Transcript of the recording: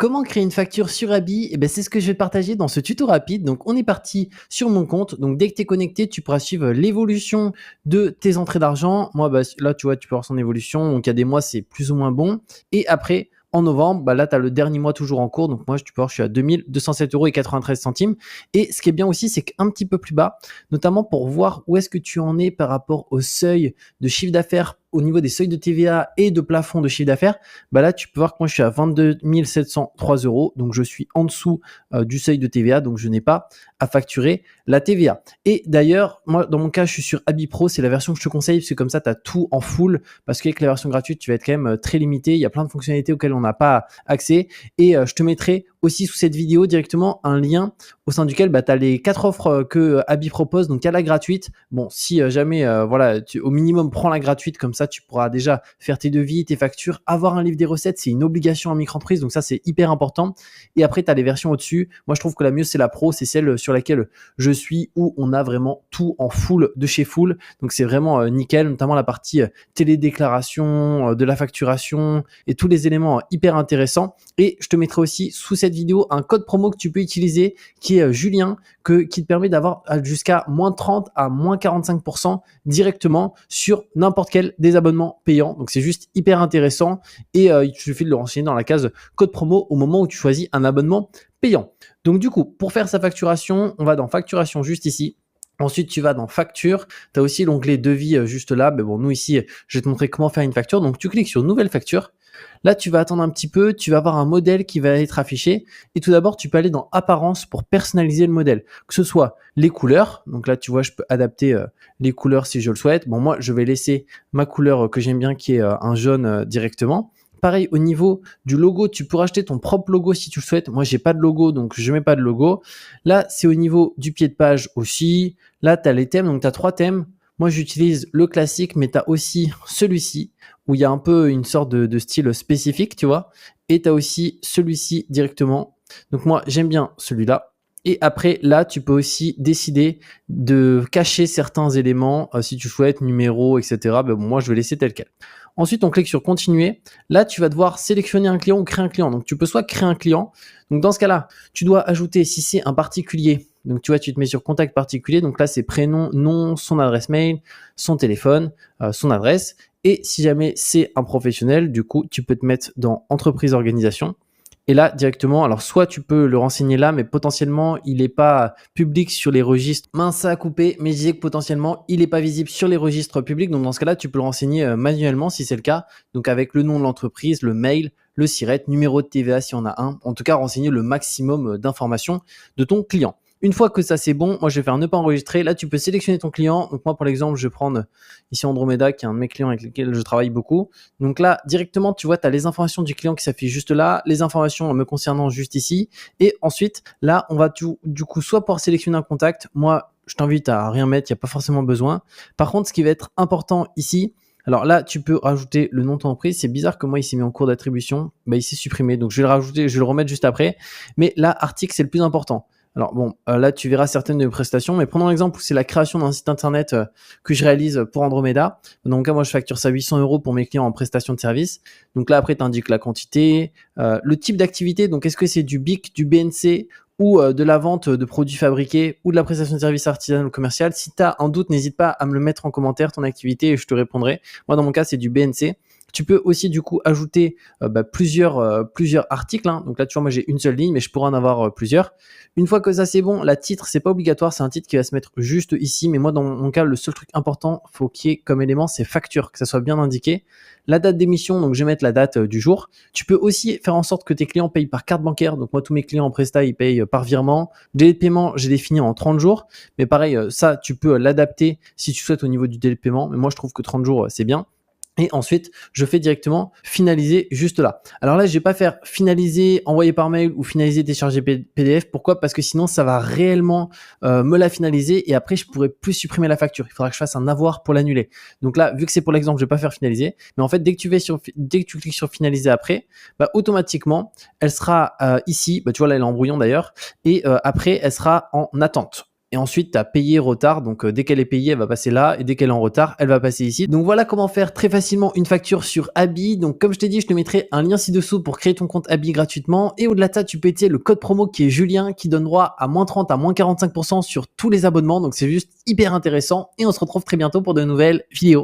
comment créer une facture sur Abi? Eh ben, c'est ce que je vais te partager dans ce tuto rapide. Donc, on est parti sur mon compte. Donc, dès que tu es connecté, tu pourras suivre l'évolution de tes entrées d'argent. Moi, bah, là, tu vois, tu peux voir son évolution. Donc, il y a des mois, c'est plus ou moins bon. Et après, en novembre, bah là, tu as le dernier mois toujours en cours. Donc, moi, tu peux voir, je suis à 2 207,93 €. Et ce qui est bien aussi, c'est qu'un petit peu plus bas, notamment pour voir où est-ce que tu en es par rapport au seuil de chiffre d'affaires au niveau des seuils de TVA et de plafond de chiffre d'affaires, bah là, tu peux voir que moi, je suis à 22 703 €. Donc, je suis en dessous du seuil de TVA. Donc, je n'ai pas à facturer la TVA. Et d'ailleurs, moi, dans mon cas, je suis sur Abi Pro. C'est la version que je te conseille parce que comme ça, tu as tout en full. Parce qu'avec la version gratuite, tu vas être quand même très limité. Il y a plein de fonctionnalités auxquelles on n'a pas accès. Et je te mettrai aussi sous cette vidéo directement un lien au sein duquel tu as les 4 offres que Abi propose. Donc, il y a la gratuite. Bon, si jamais, voilà, au minimum, prends la gratuite. Comme ça, tu pourras déjà faire tes devis, tes factures. Avoir un livre des recettes, c'est une obligation en micro-entreprise. Donc, ça, c'est hyper important. Et après, tu as les versions au-dessus. Moi, je trouve que la mieux, c'est la Pro. C'est celle sur laquelle je suis où on a vraiment tout en full de chez full. Donc, c'est vraiment nickel, notamment la partie télédéclaration, de la facturation et tous les éléments hyper intéressants. Et je te mettrai aussi sous cette vidéo un code promo que tu peux utiliser qui est Julien, qui te permet d'avoir jusqu'à moins 30 à moins 45% directement sur n'importe quel des abonnements payants. Donc, c'est juste hyper intéressant et il suffit de le renseigner dans la case code promo au moment où tu choisis un abonnement payant. Donc, du coup, pour faire sa facturation, on va dans facturation juste ici. Ensuite, tu vas dans facture. Tu as aussi l'onglet devis juste là. Mais bon, nous ici, je vais te montrer comment faire une facture. Donc, tu cliques sur nouvelle facture. Là, tu vas attendre un petit peu. Tu vas avoir un modèle qui va être affiché. Et tout d'abord, tu peux aller dans apparence pour personnaliser le modèle. Que ce soit les couleurs. Donc là, tu vois, je peux adapter les couleurs si je le souhaite. Bon, moi, je vais laisser ma couleur que j'aime bien qui est un jaune directement. Pareil, au niveau du logo, tu peux racheter ton propre logo si tu le souhaites. Moi, j'ai pas de logo, donc je mets pas de logo. Là, c'est au niveau du pied de page aussi. Là, tu as les thèmes, donc tu as 3 thèmes. Moi, j'utilise le classique, mais tu as aussi celui-ci, où il y a un peu une sorte de style spécifique, tu vois. Et tu as aussi celui-ci directement. Donc moi, j'aime bien celui-là. Et après, là, tu peux aussi décider de cacher certains éléments, si tu souhaites, numéros, etc. Ben, bon, moi, je vais laisser tel quel. Ensuite, on clique sur continuer. Là, tu vas devoir sélectionner un client ou créer un client. Donc, tu peux soit créer un client. Donc, dans ce cas-là, tu dois ajouter, si c'est un particulier, donc tu vois, tu te mets sur contact particulier. Donc là, c'est prénom, nom, son adresse mail, son téléphone, son adresse. Et si jamais c'est un professionnel, du coup, tu peux te mettre dans entreprise organisation. Et là, directement, alors soit tu peux le renseigner là, mais potentiellement, il n'est pas public sur les registres. Mince, ça a coupé, mais je disais que potentiellement, il n'est pas visible sur les registres publics. Donc, dans ce cas-là, tu peux le renseigner manuellement si c'est le cas. Donc, avec le nom de l'entreprise, le mail, le SIRET, numéro de TVA si on a un. En tout cas, renseigner le maximum d'informations de ton client. Une fois que ça c'est bon, moi je vais faire ne pas enregistrer. Là, tu peux sélectionner ton client. Donc moi, pour l'exemple, je vais prendre ici Andromeda, qui est un de mes clients avec lesquels je travaille beaucoup. Donc là, directement, tu vois, tu as les informations du client qui s'affichent juste là, les informations me concernant juste ici. Et ensuite, là, on va du coup soit pouvoir sélectionner un contact. Moi, je t'invite à rien mettre, il n'y a pas forcément besoin. Par contre, ce qui va être important ici, alors là, tu peux rajouter le nom de ton entreprise. C'est bizarre que moi, il s'est mis en cours d'attribution. Bah, il s'est supprimé. Donc, je vais le rajouter, je vais le remettre juste après. Mais là, article, c'est le plus important. Alors bon, là, tu verras certaines de mes prestations, mais prenons l'exemple où c'est la création d'un site internet que je réalise pour Andromeda. Dans mon cas, moi, je facture ça 800 € pour mes clients en prestation de service. Donc là, après, tu indiques la quantité, le type d'activité. Donc, est-ce que c'est du BIC, du BNC ou de la vente de produits fabriqués ou de la prestation de services artisanal ou commercial? Si tu as un doute, n'hésite pas à me le mettre en commentaire, ton activité, et je te répondrai. Moi, dans mon cas, c'est du BNC. Tu peux aussi du coup ajouter plusieurs articles. Hein. Donc là, tu vois, moi j'ai une seule ligne, mais je pourrais en avoir plusieurs. Une fois que ça c'est bon, la titre, c'est pas obligatoire, c'est un titre qui va se mettre juste ici. Mais moi, dans mon cas, le seul truc important, faut qu'il y ait comme élément, c'est facture, que ça soit bien indiqué. La date d'émission, donc je vais mettre la date du jour. Tu peux aussi faire en sorte que tes clients payent par carte bancaire. Donc moi, tous mes clients en Presta, ils payent par virement. Délai de paiement, j'ai défini en 30 jours. Mais pareil, ça, tu peux l'adapter si tu souhaites au niveau du délai de paiement. Mais moi, je trouve que 30 jours, c'est bien. Et ensuite, je fais directement finaliser juste là. Alors là, je vais pas faire finaliser, envoyer par mail ou finaliser, télécharger PDF. Pourquoi? Parce que sinon, ça va réellement me la finaliser et après, je pourrai plus supprimer la facture. Il faudra que je fasse un avoir pour l'annuler. Donc là, vu que c'est pour l'exemple, je vais pas faire finaliser. Mais en fait, dès que tu cliques sur finaliser après, bah, automatiquement, elle sera ici. Bah, tu vois, là, elle est en brouillon d'ailleurs. Et après, elle sera en attente. Et ensuite, tu as payé retard. Donc, dès qu'elle est payée, elle va passer là. Et dès qu'elle est en retard, elle va passer ici. Donc, voilà comment faire très facilement une facture sur Abi. Donc, comme je t'ai dit, je te mettrai un lien ci-dessous pour créer ton compte Abi gratuitement. Et au-delà de ça, tu peux utiliser le code promo qui est Julien qui donne droit à moins 30 à moins 45% sur tous les abonnements. Donc, c'est juste hyper intéressant. Et on se retrouve très bientôt pour de nouvelles vidéos.